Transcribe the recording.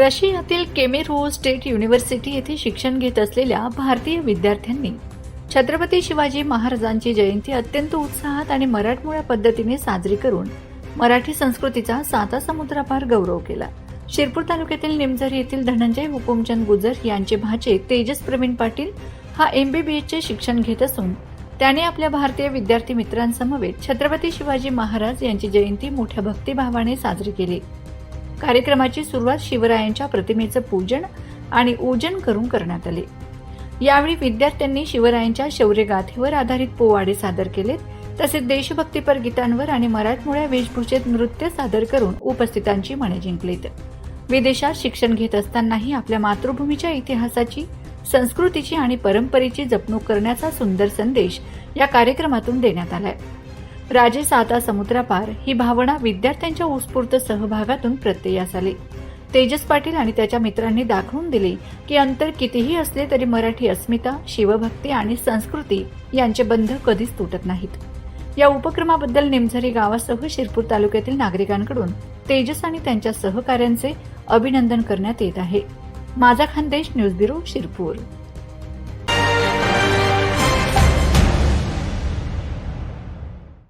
रशियातील केमेरो state university येथे शिक्षण घेत असलेल्या भारतीय विद्यार्थ्यांनी छत्रपती शिवाजी महाराजांची जयंती अत्यंत उत्साहात आणि मराठमोळ्या पद्धतीने साजरी करून मराठी संस्कृतीचा साता समुद्रापार गौरव केला. शिरपूर तालुक्यातील निमझरी येथील धनंजय हुकुमचंद गुजर यांचे भाचे तेजस प्रवीण पाटील हा MBBSचे शिक्षण घेत असून त्याने आपल्या भारतीय विद्यार्थी मित्रांसमवेत छत्रपती शिवाजी महाराज यांची जयंती मोठ्या भक्तिभावाने साजरी केली. कार्यक्रमाची सुरुवात शिवरायांच्या प्रतिमेचं पूजन आणि पूजन करून करण्यात आले. यावेळी विद्यार्थ्यांनी शिवरायांच्या शौर्यगाथेवर आधारित पोवाडे सादर केलेत. तसेच देशभक्तीपर गीतांवर आणि मराठमोळ्या वेशभूषेत नृत्य सादर करून उपस्थितांची मने जिंकलीत. विदेशात शिक्षण घेत असतानाही आपल्या मातृभूमीच्या इतिहासाची, संस्कृतीची आणि परंपरेची जपणूक करण्याचा सुंदर संदेश या कार्यक्रमातून देण्यात आलाय. राजे साता समुद्रापार ही भावना विद्यार्थ्यांच्या उत्स्फूर्त सहभागातून प्रत्ययास आली. तेजस पाटील आणि त्याच्या मित्रांनी दाखवून दिले की अंतर कितीही असले तरी मराठी अस्मिता, शिवभक्ती आणि संस्कृती यांचे बंध कधीच तुटत नाहीत. या उपक्रमाबद्दल निमझरी गावासह शिरपूर तालुक्यातील नागरिकांकडून तेजस आणि त्यांच्या सहकाऱ्यांचे अभिनंदन करण्यात येत आहे. माझा खानदेश न्यूज ब्युरो, शिरपूर.